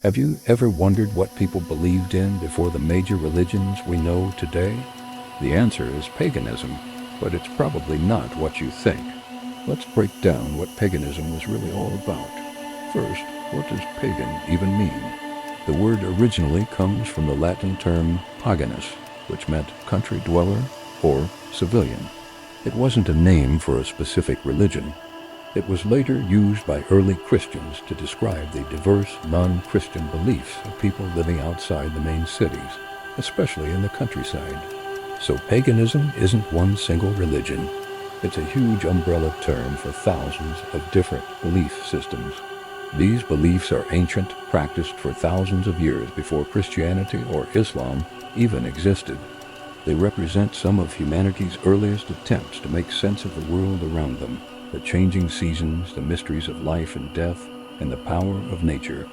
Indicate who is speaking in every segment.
Speaker 1: Have you ever wondered what people believed in before the major religions we know today? The answer is paganism, but it's probably not what you think. Let's break down what paganism was really all about. First, what does pagan even mean? The word originally comes from the Latin term paganus, which meant country dweller or civilian. It wasn't a name for a specific religion. It was later used by early Christians to describe the diverse non-Christian beliefs of people living outside the main cities, especially in the countryside. So paganism isn't one single religion. It's a huge umbrella term for thousands of different belief systems. These beliefs are ancient, practiced for thousands of years before Christianity or Islam even existed. They represent some of humanity's earliest attempts to make sense of the world around them, the changing seasons, the mysteries of life and death, and the power of nature.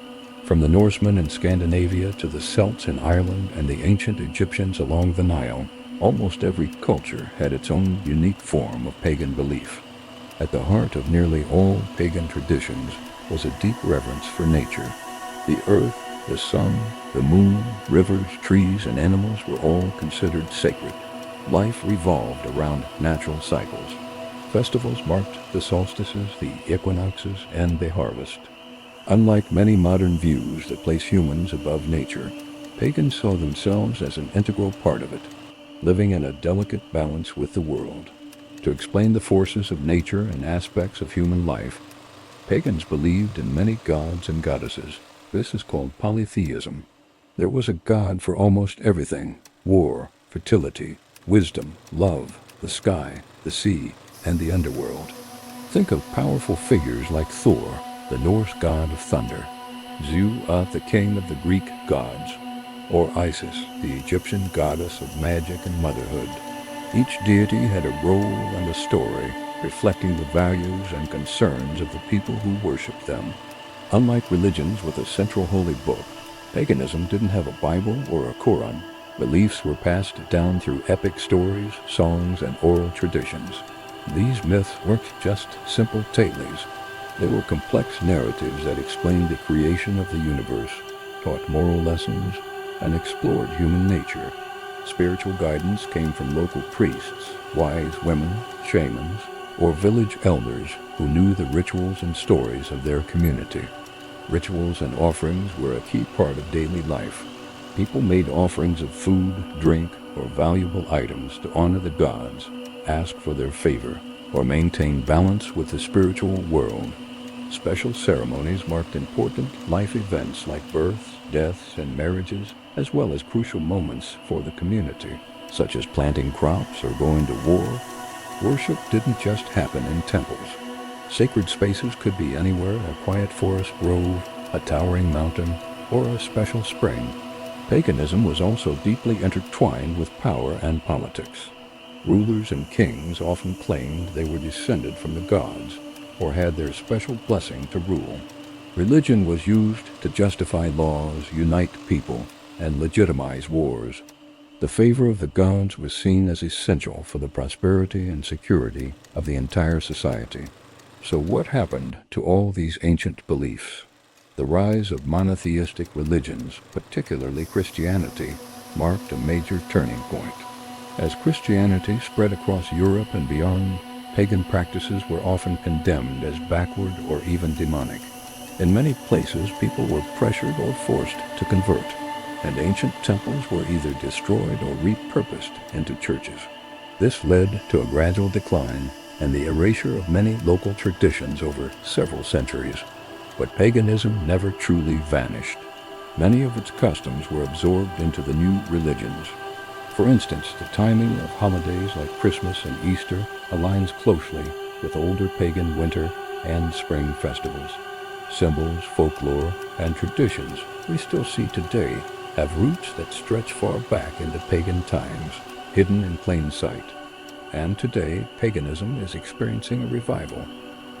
Speaker 1: From the Norsemen in Scandinavia to the Celts in Ireland and the ancient Egyptians along the Nile, almost every culture had its own unique form of pagan belief. At the heart of nearly all pagan traditions was a deep reverence for nature. The earth, the sun, the moon, rivers, trees, and animals were all considered sacred. Life revolved around natural cycles. Festivals marked the solstices, the equinoxes, and the harvest. Unlike many modern views that place humans above nature, pagans saw themselves as an integral part of it, living in a delicate balance with the world. To explain the forces of nature and aspects of human life, pagans believed in many gods and goddesses. This is called polytheism. There was a god for almost everything: war, fertility, wisdom, love, the sky, the sea, and the underworld. Think of powerful figures like Thor, the Norse god of thunder, Zeus, the king of the Greek gods, or Isis, the Egyptian goddess of magic and motherhood. Each deity had a role and a story, reflecting the values and concerns of the people who worshipped them. Unlike religions with a central holy book, paganism didn't have a Bible or a Quran. Beliefs were passed down through epic stories, songs, and oral traditions. These myths weren't just simple tales. They were complex narratives that explained the creation of the universe, taught moral lessons, and explored human nature. Spiritual guidance came from local priests, wise women, shamans, or village elders who knew the rituals and stories of their community. Rituals and offerings were a key part of daily life. People made offerings of food, drink, or valuable items to honor the gods, ask for their favor, or maintain balance with the spiritual world. Special ceremonies marked important life events like births, deaths, and marriages, as well as crucial moments for the community, such as planting crops or going to war. Worship didn't just happen in temples. Sacred spaces could be anywhere: a quiet forest grove, a towering mountain, or a special spring. Paganism was also deeply intertwined with power and politics. Rulers and kings often claimed they were descended from the gods, or had their special blessing to rule. Religion was used to justify laws, unite people, and legitimize wars. The favor of the gods was seen as essential for the prosperity and security of the entire society. So what happened to all these ancient beliefs? The rise of monotheistic religions, particularly Christianity, marked a major turning point. As Christianity spread across Europe and beyond, pagan practices were often condemned as backward or even demonic. In many places, people were pressured or forced to convert, and ancient temples were either destroyed or repurposed into churches. This led to a gradual decline and the erasure of many local traditions over several centuries. But paganism never truly vanished. Many of its customs were absorbed into the new religions. For instance, the timing of holidays like Christmas and Easter aligns closely with older pagan winter and spring festivals. Symbols, folklore, and traditions we still see today have roots that stretch far back into pagan times, hidden in plain sight. And today, paganism is experiencing a revival.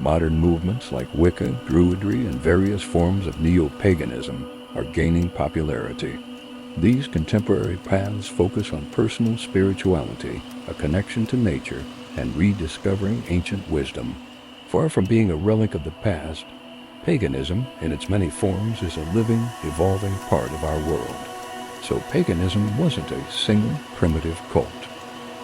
Speaker 1: Modern movements like Wicca, Druidry, and various forms of neo-paganism are gaining popularity. These contemporary paths focus on personal spirituality, a connection to nature, and rediscovering ancient wisdom. Far from being a relic of the past, Paganism, in its many forms, is a living, evolving part of our world. So paganism wasn't a single, primitive cult.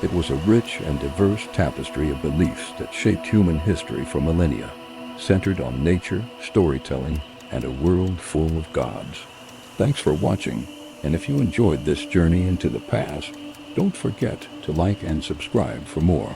Speaker 1: It was a rich and diverse tapestry of beliefs that shaped human history for millennia, centered on nature, storytelling, and a world full of gods. Thanks for watching, and if you enjoyed this journey into the past, don't forget to like and subscribe for more.